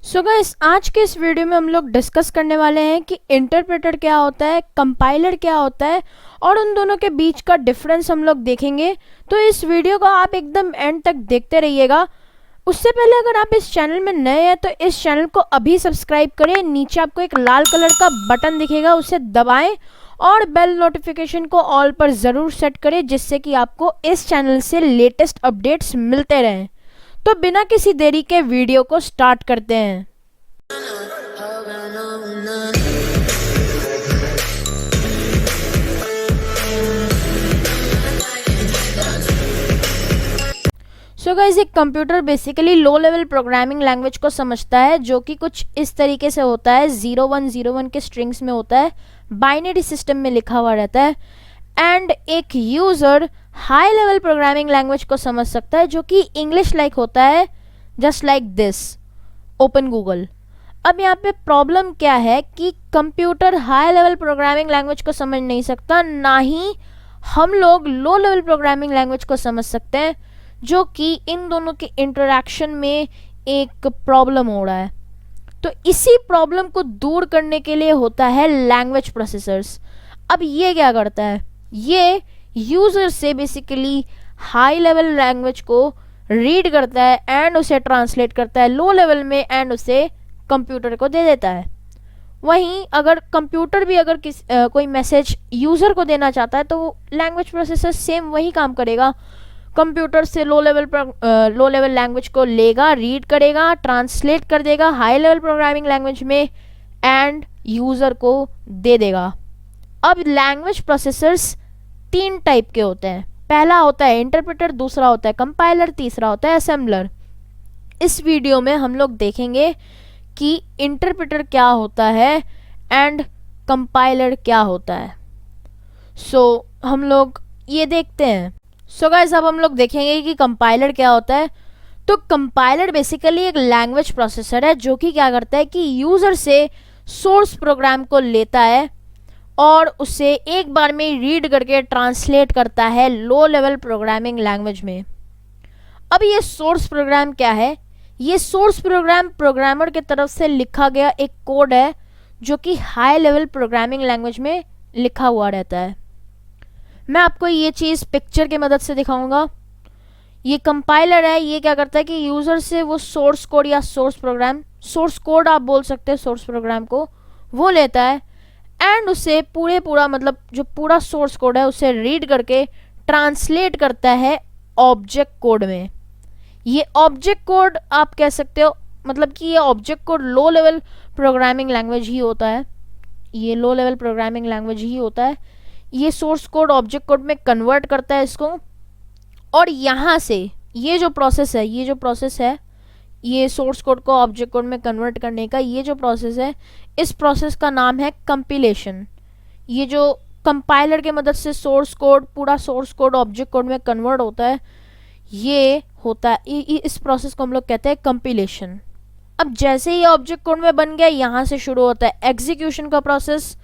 So guys, आज के इस वीडियो में हम लोग डिस्कस करने वाले हैं कि इंटरप्रेटर क्या होता है, कंपाइलर क्या होता है और उन दोनों के बीच का डिफरेंस हम लोग देखेंगे। तो इस वीडियो को आप एकदम एंड तक देखते रहिएगा। उससे पहले अगर आप इस चैनल में नए हैं तो इस चैनल को अभी सब्सक्राइब करें। नीचे आपको एक लाल कलर का बटन दिखेगा, उसे दबाएं और बेल नोटिफिकेशन को ऑल पर ज़रूर सेट करें, जिससे कि आपको इस चैनल से लेटेस्ट अपडेट्स मिलते रहें। तो बिना किसी देरी के वीडियो को स्टार्ट करते हैं। सो गाइस, एक कंप्यूटर बेसिकली लो लेवल प्रोग्रामिंग लैंग्वेज को समझता है, जो कि कुछ इस तरीके से होता है। 0101 के स्ट्रिंग्स में होता है, बाइनरी सिस्टम में लिखा हुआ रहता है। एंड एक user high level programming language को समझ सकता है, जो कि इंग्लिश लाइक होता है, just like this, open Google. अब यहाँ पे प्रॉब्लम क्या है कि computer high level programming language को समझ नहीं सकता, ना ही हम लोग लो लेवल प्रोग्रामिंग लैंग्वेज को समझ सकते हैं, जो कि इन दोनों के इंटरेक्शन में एक प्रॉब्लम हो रहा है। तो इसी प्रॉब्लम को दूर करने के लिए होता है लैंग्वेज प्रोसेसर्स। अब ये क्या करता है, ये यूज़र से बेसिकली हाई लेवल लैंग्वेज को रीड करता है एंड उसे ट्रांसलेट करता है लो लेवल में एंड उसे कंप्यूटर को दे देता है। वहीं अगर कंप्यूटर भी अगर कोई मैसेज यूज़र को देना चाहता है तो लैंग्वेज प्रोसेसर सेम वही काम करेगा। कंप्यूटर से लो लेवल लैंग्वेज को लेगा, रीड करेगा, ट्रांसलेट कर देगा हाई लेवल प्रोग्रामिंग लैंग्वेज में एंड यूज़र को दे देगा। अब लैंग्वेज प्रोसेसर्स 3 टाइप के होते हैं। पहला होता है इंटरप्रेटर, दूसरा होता है कंपाइलर, तीसरा होता है असेंबलर। इस वीडियो में हम लोग देखेंगे कि इंटरप्रेटर क्या होता है एंड कंपाइलर क्या होता है। सो हम लोग ये देखते हैं। सो गाइस, अब हम लोग देखेंगे कि कंपाइलर क्या होता है। तो कंपाइलर बेसिकली एक लैंग्वेज प्रोसेसर है, जो कि क्या करता है कि यूज़र से सोर्स प्रोग्राम को लेता है और उसे एक बार में रीड करके ट्रांसलेट करता है लो लेवल प्रोग्रामिंग लैंग्वेज में। अब ये सोर्स प्रोग्राम क्या है? ये सोर्स प्रोग्राम प्रोग्रामर की तरफ से लिखा गया एक कोड है, जो कि हाई लेवल प्रोग्रामिंग लैंग्वेज में लिखा हुआ रहता है। मैं आपको ये चीज़ पिक्चर की मदद से दिखाऊंगा। ये कंपाइलर है, ये क्या करता है कि यूज़र से वो सोर्स कोड या सोर्स कोड आप बोल सकते हैं, सोर्स प्रोग्राम को वो लेता है एंड उसे पूरा मतलब जो पूरा सोर्स कोड है उसे रीड करके ट्रांसलेट करता है ऑब्जेक्ट कोड में। ये ऑब्जेक्ट कोड आप कह सकते हो, मतलब कि ये object code low level programming language ही होता है। ये लो लेवल प्रोग्रामिंग लैंग्वेज ही होता है। ये सोर्स कोड ऑब्जेक्ट कोड में कन्वर्ट करता है इसको, और यहाँ से ये जो प्रोसेस है ये सोर्स कोड को ऑब्जेक्ट कोड में कन्वर्ट करने का ये जो प्रोसेस है, इस प्रोसेस का नाम है कंपिलेशन। ये जो कंपाइलर के मदद से पूरा सोर्स कोड ऑब्जेक्ट कोड में कन्वर्ट होता है, ये होता है, इस प्रोसेस को हम लोग कहते हैं कंपिलेशन। अब जैसे ही ऑब्जेक्ट कोड में बन गया, यहाँ से शुरू होता है एग्जीक्यूशन का प्रोसेस।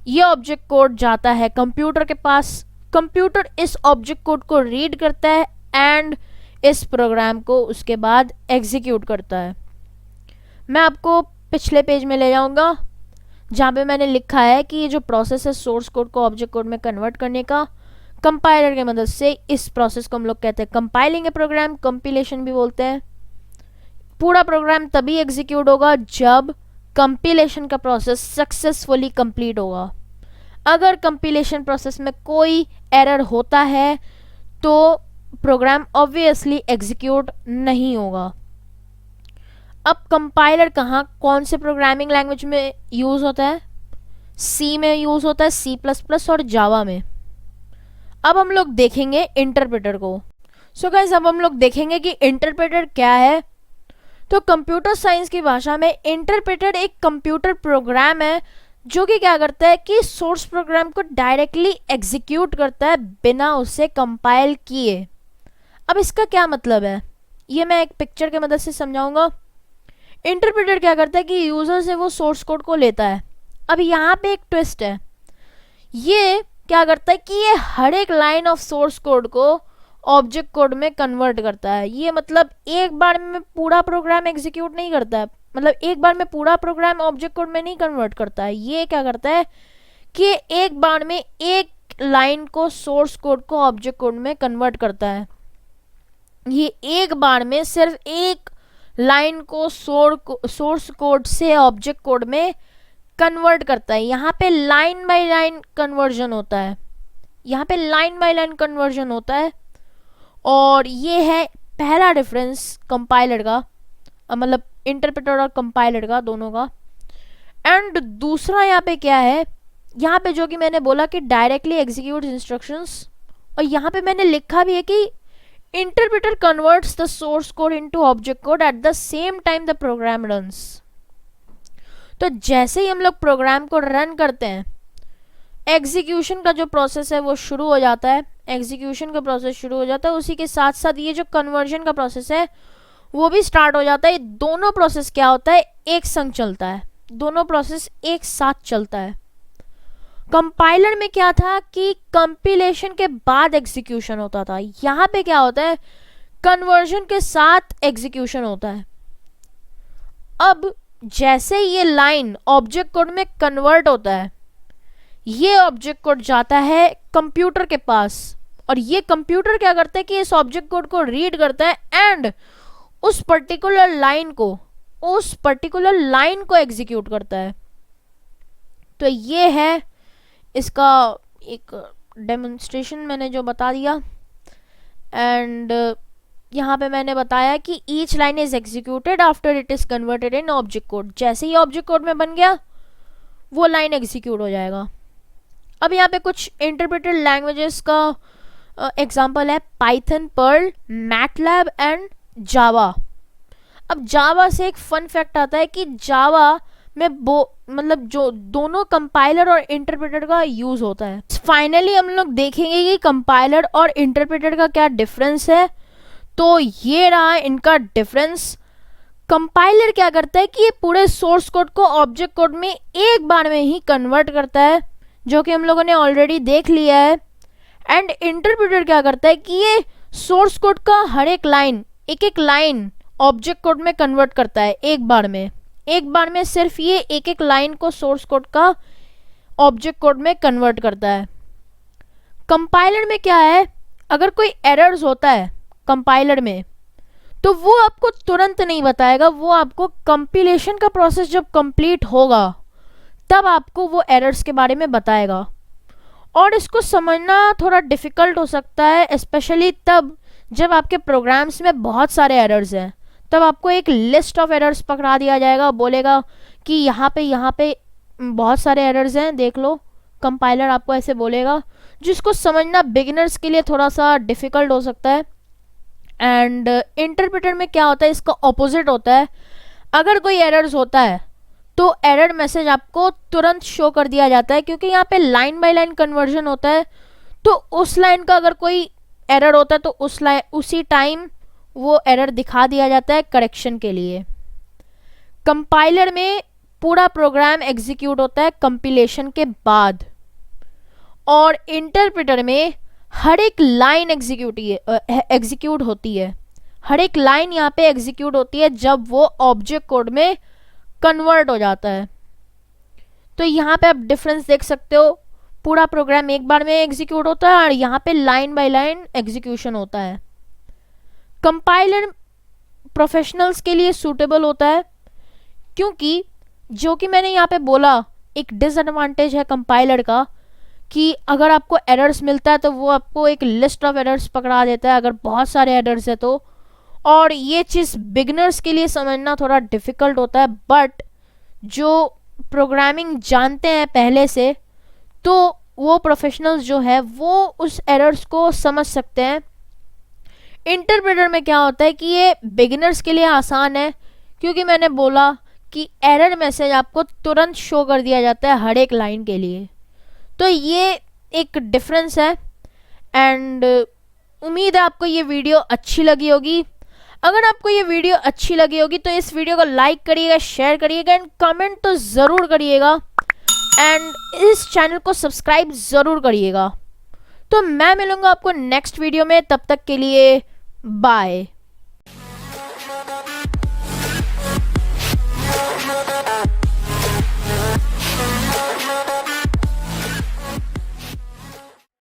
ये ऑब्जेक्ट कोड जाता है कंप्यूटर के पास, कंप्यूटर इस ऑब्जेक्ट कोड को रीड करता है एंड इस प्रोग्राम को उसके बाद एग्जीक्यूट करता है। मैं आपको पिछले पेज में ले जाऊंगा, जहाँ पे मैंने लिखा है कि ये जो प्रोसेस है सोर्स कोड को ऑब्जेक्ट कोड में कन्वर्ट करने का, कंपाइलर की मदद से, इस प्रोसेस को हम लोग कहते हैं कंपाइलिंग ए प्रोग्राम, कंपिलेशन भी बोलते हैं। पूरा प्रोग्राम तभी एग्जीक्यूट होगा जब कंपिलेशन का प्रोसेस सक्सेसफुली कंप्लीट होगा। अगर कंपिलेशन प्रोसेस में कोई एरर होता है तो प्रोग्राम ऑब्वियसली एग्जीक्यूट नहीं होगा। अब कंपाइलर कौन से प्रोग्रामिंग लैंग्वेज में यूज़ होता है? सी में यूज़ होता है, C++ और जावा में। अब हम लोग देखेंगे इंटरप्रेटर को। सो गाइस, अब हम लोग देखेंगे कि इंटरप्रेटर क्या है। तो कंप्यूटर साइंस की भाषा में इंटरप्रेटर एक कंप्यूटर प्रोग्राम है, जो कि क्या करता है कि सोर्स प्रोग्राम को डायरेक्टली एग्जीक्यूट करता है बिना उसे कंपाइल किए। अब इसका क्या मतलब है, ये मैं एक पिक्चर की मदद से समझाऊंगा। इंटरप्रेटर क्या करता है कि यूज़र से वो सोर्स कोड को लेता है। अब यहाँ पे एक ट्विस्ट है, ये क्या करता है कि ये हर एक लाइन ऑफ सोर्स कोड को ऑब्जेक्ट कोड में कन्वर्ट करता है। ये मतलब एक बार में पूरा प्रोग्राम एग्जीक्यूट नहीं करता है, मतलब एक बार में पूरा प्रोग्राम ऑब्जेक्ट कोड में नहीं कन्वर्ट करता है। ये क्या करता है कि एक बार में एक लाइन को सोर्स कोड को ऑब्जेक्ट कोड में कन्वर्ट करता है। ये एक बार में सिर्फ एक लाइन को सोर्स कोड से ऑब्जेक्ट कोड में कन्वर्ट करता है। यहाँ पे लाइन बाय लाइन कन्वर्जन होता है, यहाँ पे लाइन बाय लाइन कन्वर्जन होता है। और ये है पहला डिफरेंस कंपाइलर का, मतलब इंटरप्रेटर और कंपाइलर का, दोनों का। एंड दूसरा यहाँ पे क्या है, यहाँ पे जो कि मैंने बोला कि डायरेक्टली एग्जीक्यूट इंस्ट्रक्शंस, और यहाँ पे मैंने लिखा भी है कि interpreter converts the source code into object code at the same time the program runs. तो जैसे ही हम लोग प्रोग्राम को रन करते हैं, एग्जीक्यूशन का जो प्रोसेस है वो शुरू हो जाता है, एग्जीक्यूशन का प्रोसेस शुरू हो जाता है, उसी के साथ साथ ये जो कन्वर्जन का प्रोसेस है वो भी स्टार्ट हो जाता है। दोनों प्रोसेस क्या होता है, एक संग चलता है, दोनों प्रोसेस एक साथ चलता है। कंपाइलर में क्या था कि कंपिलेशन के बाद एग्जीक्यूशन होता था, यहाँ पे क्या होता है, कन्वर्जन के साथ एग्जीक्यूशन होता है। अब जैसे ये लाइन ऑब्जेक्ट कोड में कन्वर्ट होता है, ये ऑब्जेक्ट कोड जाता है कंप्यूटर के पास, और ये कंप्यूटर क्या करता है कि इस ऑब्जेक्ट कोड को रीड करता है एंड उस पर्टिकुलर लाइन को एग्जीक्यूट करता है। तो ये है इसका एक डेमोन्स्ट्रेशन मैंने जो बता दिया। एंड यहाँ पे मैंने बताया कि each line is executed after it is converted in object code. जैसे ही ऑब्जेक्ट कोड में बन गया वो लाइन एग्जीक्यूट हो जाएगा। अब यहाँ पे कुछ इंटरप्रेटेड लैंग्वेजेस का एग्जांपल है, पाइथन, पर्ल, मैटलैब एंड जावा। अब जावा से एक फन फैक्ट आता है कि जावा में मतलब जो दोनों कंपाइलर और इंटरप्रेटर का यूज होता है। फाइनली हम लोग देखेंगे कि कंपाइलर और इंटरप्रेटर का क्या डिफरेंस है। तो ये रहा इनका डिफरेंस। कंपाइलर क्या करता है कि ये पूरे सोर्स कोड को ऑब्जेक्ट कोड में एक बार में ही कन्वर्ट करता है, जो कि हम लोगों ने ऑलरेडी देख लिया है। एंड इंटरप्रेटर क्या करता है कि ये सोर्स कोड का हर एक एक लाइन ऑब्जेक्ट कोड में कन्वर्ट करता है एक बार में सिर्फ ये एक लाइन को सोर्स कोड का ऑब्जेक्ट कोड में कन्वर्ट करता है। कंपाइलर में क्या है, अगर कोई एरर्स होता है कंपाइलर में तो वो आपको तुरंत नहीं बताएगा, वो आपको कंपिलेशन का प्रोसेस जब कंप्लीट होगा तब आपको वो एरर्स के बारे में बताएगा। और इसको समझना थोड़ा डिफिकल्ट हो सकता है, स्पेशली तब जब आपके प्रोग्राम्स में बहुत सारे एरर्स हैं। तब आपको एक लिस्ट ऑफ एरर्स पकड़ा दिया जाएगा, बोलेगा कि यहाँ पे बहुत सारे एरर्स हैं, देख लो। कंपाइलर आपको ऐसे बोलेगा, जिसको समझना बिगिनर्स के लिए थोड़ा सा डिफिकल्ट हो सकता है। एंड इंटरप्रेटर में क्या होता है, इसका ऑपोजिट होता है। अगर कोई एरर्स होता है तो एरर मैसेज आपको तुरंत शो कर दिया जाता है, क्योंकि यहाँ पे लाइन बाय लाइन कन्वर्जन होता है। तो उस लाइन का अगर कोई एरर होता है तो उसी टाइम वो एरर दिखा दिया जाता है करेक्शन के लिए। कंपाइलर में पूरा प्रोग्राम एग्जीक्यूट होता है कंपिलेशन के बाद, और इंटरप्रेटर में हर एक लाइन एग्जीक्यूट होती है। हर एक लाइन यहाँ पे एग्जीक्यूट होती है जब वो ऑब्जेक्ट कोड में कन्वर्ट हो जाता है। तो यहाँ पे आप डिफरेंस देख सकते हो, पूरा प्रोग्राम एक बार में एग्जीक्यूट होता है और यहाँ पे लाइन बाय लाइन एग्जीक्यूशन होता है। कंपाइलर प्रोफेशनल्स के लिए सूटेबल होता है, क्योंकि जो कि मैंने यहाँ पे बोला एक डिसएडवांटेज है कंपाइलर का, कि अगर आपको एरर्स मिलता है तो वो आपको एक लिस्ट ऑफ एरर्स पकड़ा देता है अगर बहुत सारे एरर्स है तो। और ये चीज़ बिगिनर्स के लिए समझना थोड़ा डिफ़िकल्ट होता है, बट जो प्रोग्रामिंग जानते हैं पहले से तो वो प्रोफेशनल्स जो है वो उस एरर्स को समझ सकते हैं। इंटरप्रेटर में क्या होता है कि ये बिगिनर्स के लिए आसान है, क्योंकि मैंने बोला कि एरर मैसेज आपको तुरंत शो कर दिया जाता है हर एक लाइन के लिए। तो ये एक डिफरेंस है। एंड उम्मीद है आपको ये वीडियो अच्छी लगी होगी। अगर आपको ये वीडियो अच्छी लगी होगी तो इस वीडियो को लाइक करिएगा, शेयर करिएगा एंड कमेंट तो ज़रूर करिएगा, एंड इस चैनल को सब्सक्राइब ज़रूर करिएगा। तो मैं मिलूँगा आपको नेक्स्ट वीडियो में, तब तक के लिए बाय।